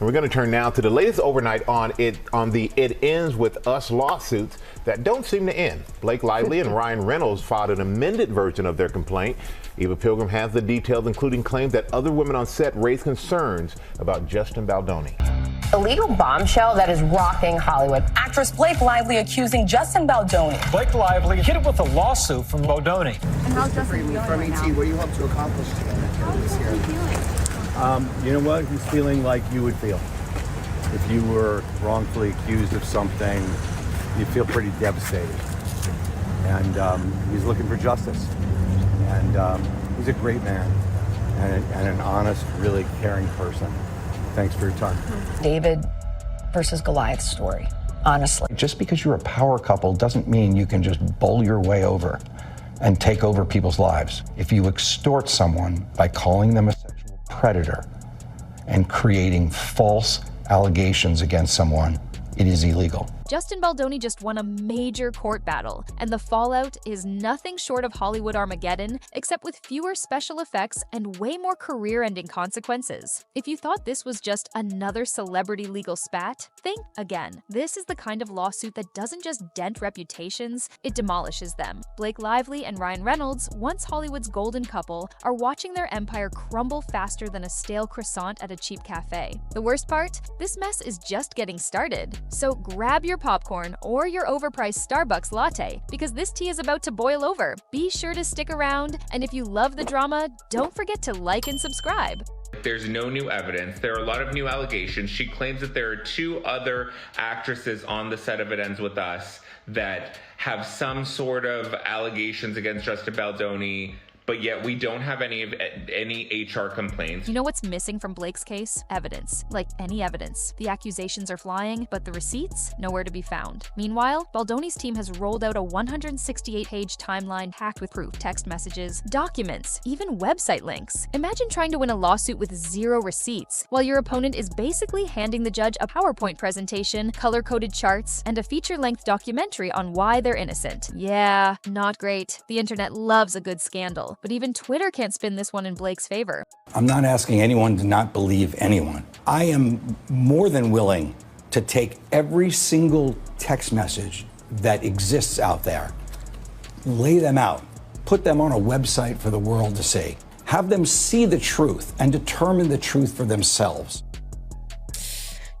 And we're going to turn now to the latest overnight on the It Ends With Us lawsuits that don't seem to end. Blake Lively and Ryan Reynolds filed an amended version of their complaint. Eva Pilgrim has the details, including claims that other women on set raised concerns about Justin Baldoni. A legal bombshell that is rocking Hollywood. Actress Blake Lively accusing Justin Baldoni. Blake Lively hit it with a lawsuit from Baldoni. And how's Justin feeling right now? What do you hope to accomplish together? How is he feeling? You know what? He's feeling like you would feel. If you were wrongfully accused of something, you'd feel pretty devastated. And he's looking for justice. And he's a great man and an honest, really caring person. Thanks for your time. David versus Goliath story, honestly. Just because you're a power couple doesn't mean you can just bowl your way over and take over people's lives. If you extort someone by calling them a sexual predator and creating false allegations against someone, it is illegal. Justin Baldoni just won a major court battle, and the fallout is nothing short of Hollywood Armageddon, except with fewer special effects and way more career-ending consequences. If you thought this was just another celebrity legal spat, think again. This is the kind of lawsuit that doesn't just dent reputations, it demolishes them. Blake Lively and Ryan Reynolds, once Hollywood's golden couple, are watching their empire crumble faster than a stale croissant at a cheap cafe. The worst part? This mess is just getting started. So grab your popcorn or your overpriced Starbucks latte, because this tea is about to boil over. Be sure to stick around, and if you love the drama, don't forget to like and subscribe. There's no new evidence. There are a lot of new allegations. She claims that there are 2 other actresses on the set of It Ends With Us that have some sort of allegations against Justin Baldoni, but yet we don't have any HR complaints. You know what's missing from Blake's case? Evidence. Like any evidence. The accusations are flying, but the receipts? Nowhere to be found. Meanwhile, Baldoni's team has rolled out a 168-page timeline packed with proof, text messages, documents, even website links. Imagine trying to win a lawsuit with 0 receipts, while your opponent is basically handing the judge a PowerPoint presentation, color-coded charts, and a feature-length documentary on why they're innocent. Yeah, not great. The internet loves a good scandal. But even Twitter can't spin this one in Blake's favor. I'm not asking anyone to not believe anyone. I am more than willing to take every single text message that exists out there, lay them out, put them on a website for the world to see, have them see the truth and determine the truth for themselves.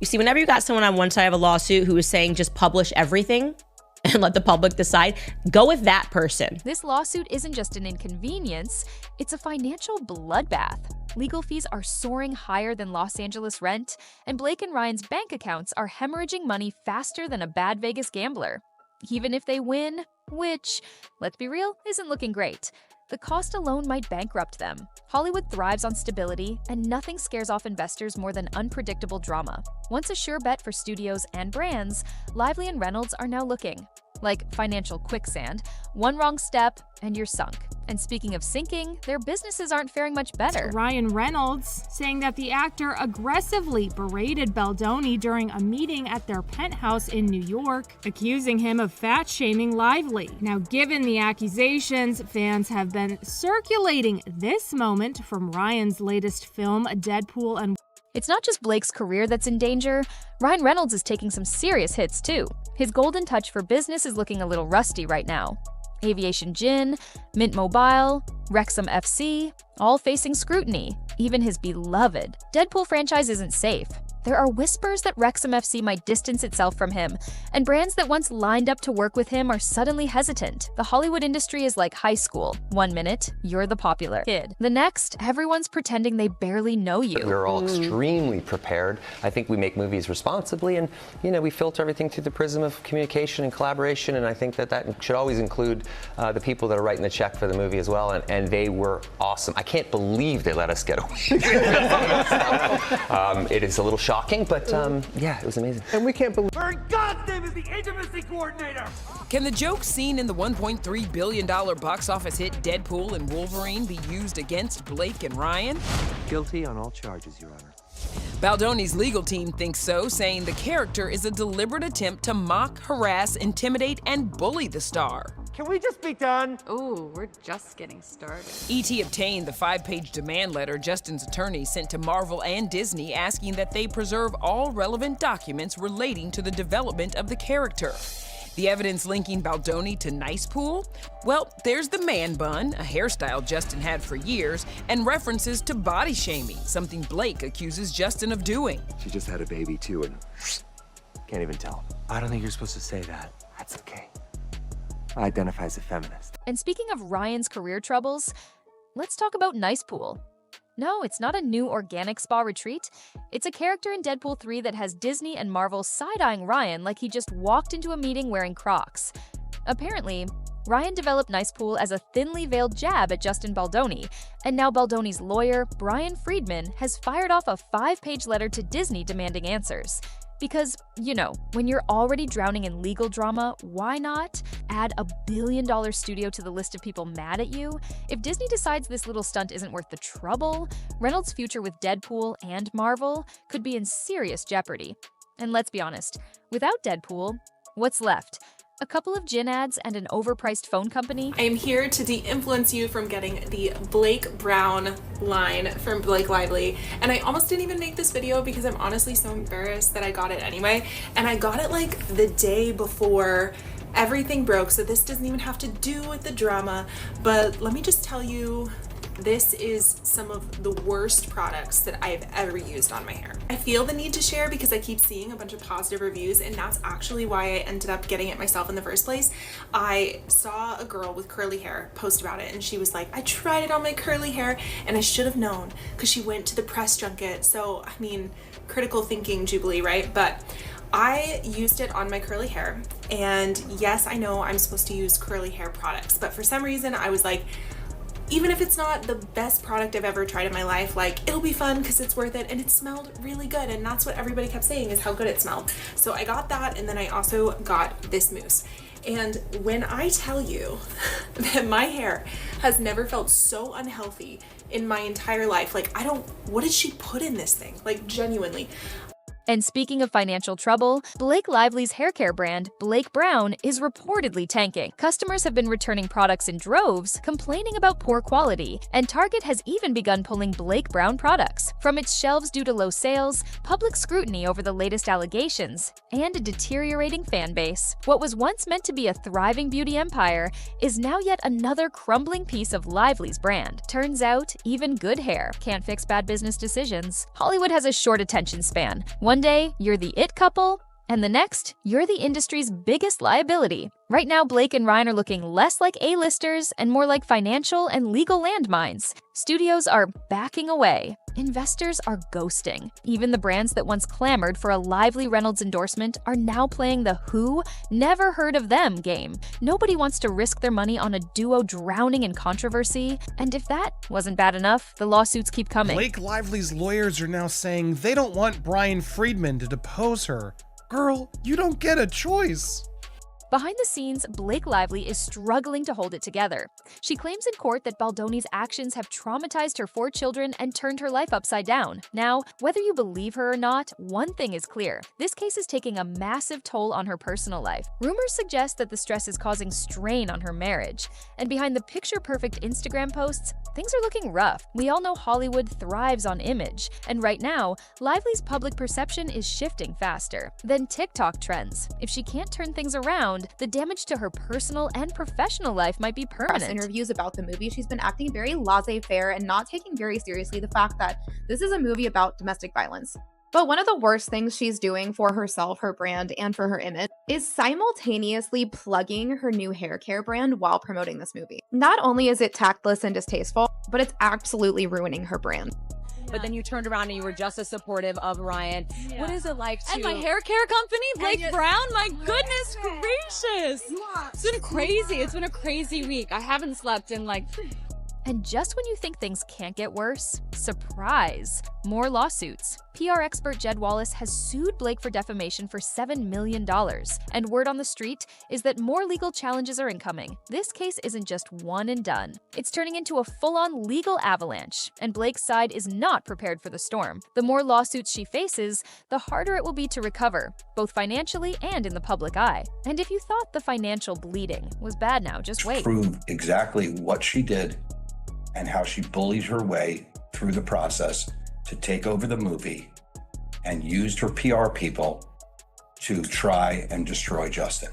You see, whenever you got someone on one side of a lawsuit who is saying just publish everything and let the public decide, go with that person. This lawsuit isn't just an inconvenience, it's a financial bloodbath. Legal fees are soaring higher than Los Angeles rent, and Blake and Ryan's bank accounts are hemorrhaging money faster than a bad Vegas gambler. Even if they win, which, let's be real, isn't looking great, the cost alone might bankrupt them. Hollywood thrives on stability, and nothing scares off investors more than unpredictable drama. Once a sure bet for studios and brands, Lively and Reynolds are now looking. Like financial quicksand, one wrong step, and you're sunk. And speaking of sinking, their businesses aren't faring much better. Ryan Reynolds saying that the actor aggressively berated Baldoni during a meeting at their penthouse in New York, accusing him of fat-shaming Lively. Now, given the accusations, fans have been circulating this moment from Ryan's latest film, Deadpool and... It's not just Blake's career that's in danger. Ryan Reynolds is taking some serious hits too. His golden touch for business is looking a little rusty right now. Aviation Gin, Mint Mobile, Wrexham FC, all facing scrutiny. Even his beloved Deadpool franchise isn't safe. There are whispers that Wrexham FC might distance itself from him, and brands that once lined up to work with him are suddenly hesitant. The Hollywood industry is like high school. 1 minute, you're the popular kid. The next, everyone's pretending they barely know you. We're all extremely prepared. I think we make movies responsibly, and we filter everything through the prism of communication and collaboration, and I think that should always include the people that are writing the check for the movie as well, and they were awesome. I can't believe they let us get away. It is a little shocking, but yeah, it was amazing. And we can't believe... Where in God's name is the intimacy coordinator? Can the jokes seen in the $1.3 billion box office hit Deadpool and Wolverine be used against Blake and Ryan? Guilty on all charges, Your Honor. Baldoni's legal team thinks so, saying the character is a deliberate attempt to mock, harass, intimidate, and bully the star. Can we just be done? Ooh, we're just getting started. ET obtained the 5-page demand letter Justin's attorney sent to Marvel and Disney asking that they preserve all relevant documents relating to the development of the character. The evidence linking Baldoni to Nicepool? Well, there's the man bun, a hairstyle Justin had for years, and references to body shaming, something Blake accuses Justin of doing. She just had a baby too, and can't even tell. I don't think you're supposed to say that. That's okay. I identify as a feminist. And speaking of Ryan's career troubles, let's talk about Nicepool. No, it's not a new organic spa retreat. It's a character in Deadpool 3 that has Disney and Marvel side-eyeing Ryan like he just walked into a meeting wearing Crocs. Apparently, Ryan developed Nicepool as a thinly veiled jab at Justin Baldoni, and now Baldoni's lawyer, Brian Friedman, has fired off a 5-page letter to Disney demanding answers. Because, you know, when you're already drowning in legal drama, why not add a billion-dollar studio to the list of people mad at you? If Disney decides this little stunt isn't worth the trouble, Reynolds' future with Deadpool and Marvel could be in serious jeopardy. And let's be honest, without Deadpool, what's left? A couple of gin ads and an overpriced phone company? I am here to de-influence you from getting the Blake Brown line from Blake Lively. And I almost didn't even make this video because I'm honestly so embarrassed that I got it anyway. And I got it like the day before everything broke, so this doesn't even have to do with the drama. But let me just tell you, this is some of the worst products that I've ever used on my hair. I feel the need to share because I keep seeing a bunch of positive reviews, and that's actually why I ended up getting it myself in the first place. I saw a girl with curly hair post about it, and she was like, I tried it on my curly hair and I should have known, because she went to the press junket. So, I mean, critical thinking Jubilee, right? But I used it on my curly hair, and yes, I know I'm supposed to use curly hair products, but for some reason I was like, even if it's not the best product I've ever tried in my life, like, it'll be fun because it's worth it, and it smelled really good, and that's what everybody kept saying is how good it smelled. So I got that, and then I also got this mousse. And when I tell you that my hair has never felt so unhealthy in my entire life, like, what did she put in this thing? Like, genuinely. And speaking of financial trouble, Blake Lively's hair care brand, Blake Brown, is reportedly tanking. Customers have been returning products in droves, complaining about poor quality, and Target has even begun pulling Blake Brown products from its shelves due to low sales, public scrutiny over the latest allegations, and a deteriorating fan base. What was once meant to be a thriving beauty empire is now yet another crumbling piece of Lively's brand. Turns out, even good hair can't fix bad business decisions. Hollywood has a short attention span. One day, you're the it couple, and the next, you're the industry's biggest liability. Right now, Blake and Ryan are looking less like A-listers and more like financial and legal landmines. Studios are backing away. Investors are ghosting. Even the brands that once clamored for a Lively Reynolds endorsement are now playing the who, never heard of them game. Nobody wants to risk their money on a duo drowning in controversy. And if that wasn't bad enough, the lawsuits keep coming. Blake Lively's lawyers are now saying they don't want Brian Friedman to depose her. Girl, you don't get a choice. Behind the scenes, Blake Lively is struggling to hold it together. She claims in court that Baldoni's actions have traumatized her 4 children and turned her life upside down. Now, whether you believe her or not, one thing is clear. This case is taking a massive toll on her personal life. Rumors suggest that the stress is causing strain on her marriage. And behind the picture-perfect Instagram posts, things are looking rough. We all know Hollywood thrives on image. And right now, Lively's public perception is shifting faster than TikTok trends. If she can't turn things around, the damage to her personal and professional life might be permanent. Interviews about the movie, she's been acting very laissez-faire and not taking very seriously the fact that this is a movie about domestic violence. But one of the worst things she's doing for herself, her brand, and for her image is simultaneously plugging her new hair care brand while promoting this movie. Not only is it tactless and distasteful, but it's absolutely ruining her brand. But then you turned around and you were just as supportive of Ryan. Yeah. What is it like to... And my hair care company, Blake Brown, my goodness gracious. It's been crazy. It's been a crazy week. I haven't slept in like And just when you think things can't get worse, surprise! More lawsuits. PR expert Jed Wallace has sued Blake for defamation for $7 million. And word on the street is that more legal challenges are incoming. This case isn't just one and done. It's turning into a full-on legal avalanche, and Blake's side is not prepared for the storm. The more lawsuits she faces, the harder it will be to recover, both financially and in the public eye. And if you thought the financial bleeding was bad now, just wait. Prove exactly what she did and how she bullied her way through the process to take over the movie and used her PR people to try and destroy Justin.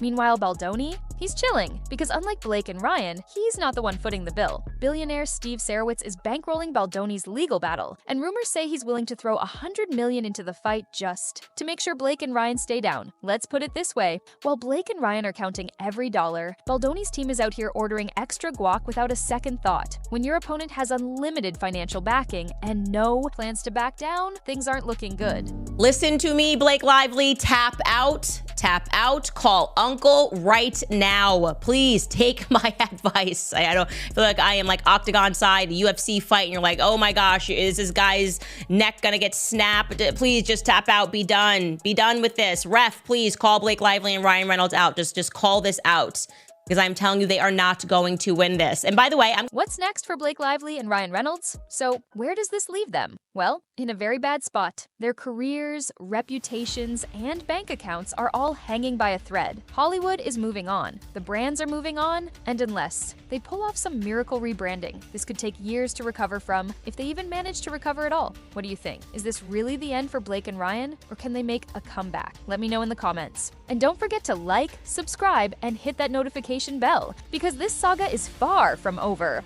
Meanwhile, Baldoni, he's chilling, because unlike Blake and Ryan, he's not the one footing the bill. Billionaire Steve Sarowitz is bankrolling Baldoni's legal battle, and rumors say he's willing to throw $100 million into the fight just to make sure Blake and Ryan stay down. Let's put it this way, while Blake and Ryan are counting every dollar, Baldoni's team is out here ordering extra guac without a second thought. When your opponent has unlimited financial backing and no plans to back down, things aren't looking good. Listen to me, Blake Lively. Tap out. Tap out. Call Uncle right now. Please take my advice. I don't feel like I am like Octagon side, UFC fight, and you're like, oh my gosh, is this guy's neck gonna get snapped? Please just tap out. Be done. Be done with this. Ref, please call Blake Lively and Ryan Reynolds out. Just call this out. Because I'm telling you, they are not going to win this. And by the way, What's next for Blake Lively and Ryan Reynolds? So where does this leave them? Well, in a very bad spot. Their careers, reputations, and bank accounts are all hanging by a thread. Hollywood is moving on. The brands are moving on. And unless they pull off some miracle rebranding, this could take years to recover from, if they even manage to recover at all. What do you think? Is this really the end for Blake and Ryan? Or can they make a comeback? Let me know in the comments. And don't forget to like, subscribe, and hit that notification bell, because this saga is far from over.